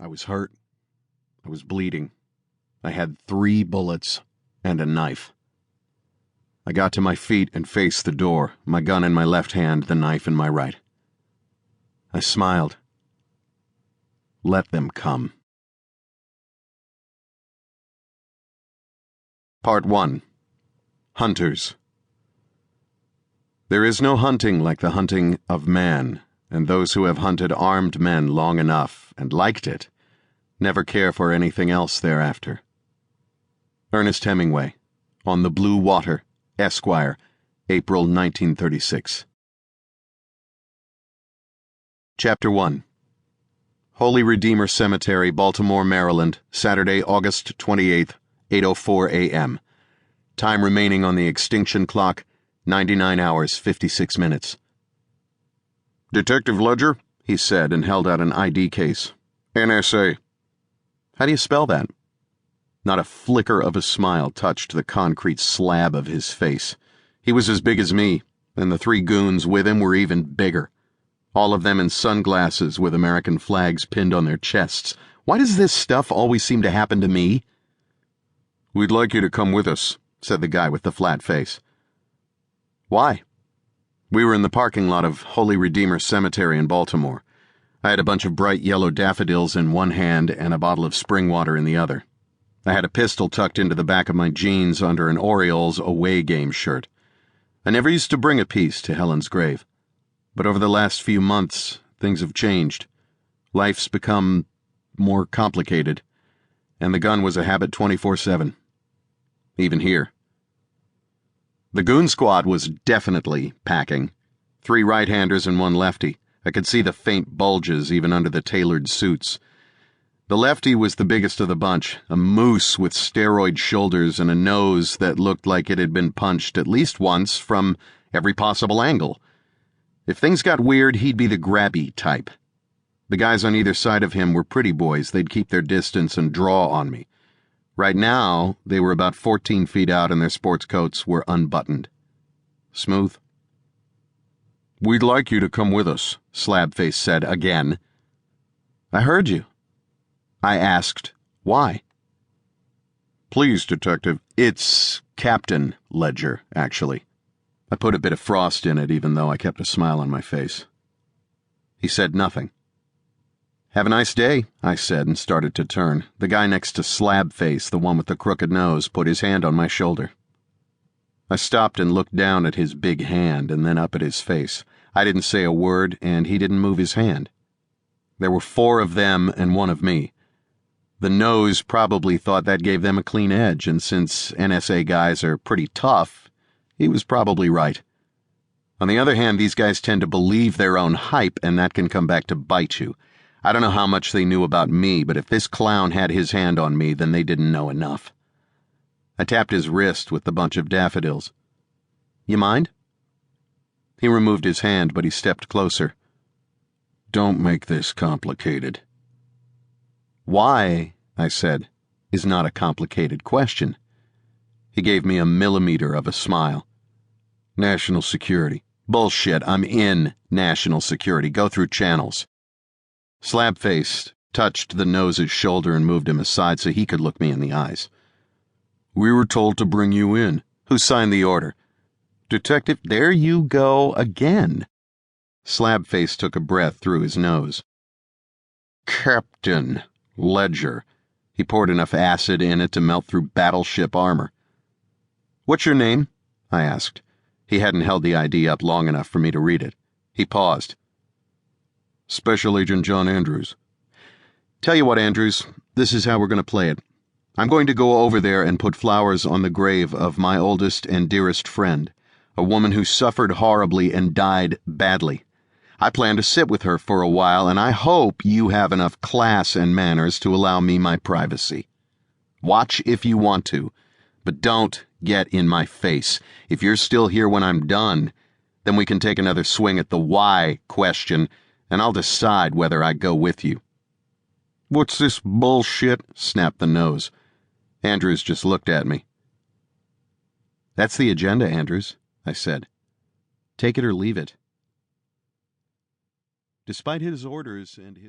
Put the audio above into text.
I was hurt. I was bleeding. I had 3 bullets and a knife. I got to my feet and faced the door, my gun in my left hand, the knife in my right. I smiled. Let them come. Part 1. Hunters. There is no hunting like the hunting of man, and those who have hunted armed men long enough, and liked it, never care for anything else thereafter. Ernest Hemingway, On the Blue Water, Esquire, April 1936. Chapter 1. Holy Redeemer Cemetery, Baltimore, Maryland, Saturday, August 28th, 8:04 a.m. Time remaining on the Extinction Clock, 99 hours, 56 minutes. "Detective Ledger," he said, and held out an ID case. "NSA. How do you spell that?" Not a flicker of a smile touched the concrete slab of his face. He was as big as me, and the 3 goons with him were even bigger. All of them in sunglasses with American flags pinned on their chests. Why does this stuff always seem to happen to me? "We'd like you to come with us," said the guy with the flat face. "Why?" We were in the parking lot of Holy Redeemer Cemetery in Baltimore. I had a bunch of bright yellow daffodils in one hand and a bottle of spring water in the other. I had a pistol tucked into the back of my jeans under an Orioles away game shirt. I never used to bring a piece to Helen's grave. But over the last few months, things have changed. Life's become more complicated, and the gun was a habit 24/7. Even here. The goon squad was definitely packing. 3 right-handers and 1 lefty. I could see the faint bulges even under the tailored suits. The lefty was the biggest of the bunch, a moose with steroid shoulders and a nose that looked like it had been punched at least once from every possible angle. If things got weird, he'd be the grabby type. The guys on either side of him were pretty boys. They'd keep their distance and draw on me. Right now, they were about 14 feet out and their sports coats were unbuttoned. Smooth. "We'd like you to come with us," Slabface said again. "I heard you." I asked, "Why?" "Please, Detective." "It's Captain Ledger, actually." I put a bit of frost in it, even though I kept a smile on my face. He said nothing. "Have a nice day," I said, and started to turn. The guy next to Slabface, the one with the crooked nose, put his hand on my shoulder. I stopped and looked down at his big hand and then up at his face. I didn't say a word, and he didn't move his hand. There were 4 of them and 1 of me. The nose probably thought that gave them a clean edge, and since NSA guys are pretty tough, he was probably right. On the other hand, these guys tend to believe their own hype, and that can come back to bite you. I don't know how much they knew about me, but if this clown had his hand on me, then they didn't know enough. I tapped his wrist with the bunch of daffodils. "You mind?" He removed his hand, but he stepped closer. "Don't make this complicated." "Why," I said, "is not a complicated question." He gave me a millimeter of a smile. "National security." "Bullshit, I'm in national security. Go through channels." Slabface touched the nose's shoulder and moved him aside so he could look me in the eyes. "We were told to bring you in." "Who signed the order?" "Detective." "There you go again." Slabface took a breath through his nose. "Captain Ledger." He poured enough acid in it to melt through battleship armor. "What's your name?" I asked. He hadn't held the ID up long enough for me to read it. He paused. "Special Agent John Andrews." "Tell you what, Andrews, this is how we're going to play it. I'm going to go over there and put flowers on the grave of my oldest and dearest friend, a woman who suffered horribly and died badly. I plan to sit with her for a while, and I hope you have enough class and manners to allow me my privacy. Watch if you want to, but don't get in my face. If you're still here when I'm done, then we can take another swing at the why question, and I'll decide whether I go with you." "What's this bullshit?" snapped the nose. Andrews just looked at me. "That's the agenda, Andrews," I said. "Take it or leave it." Despite his orders and his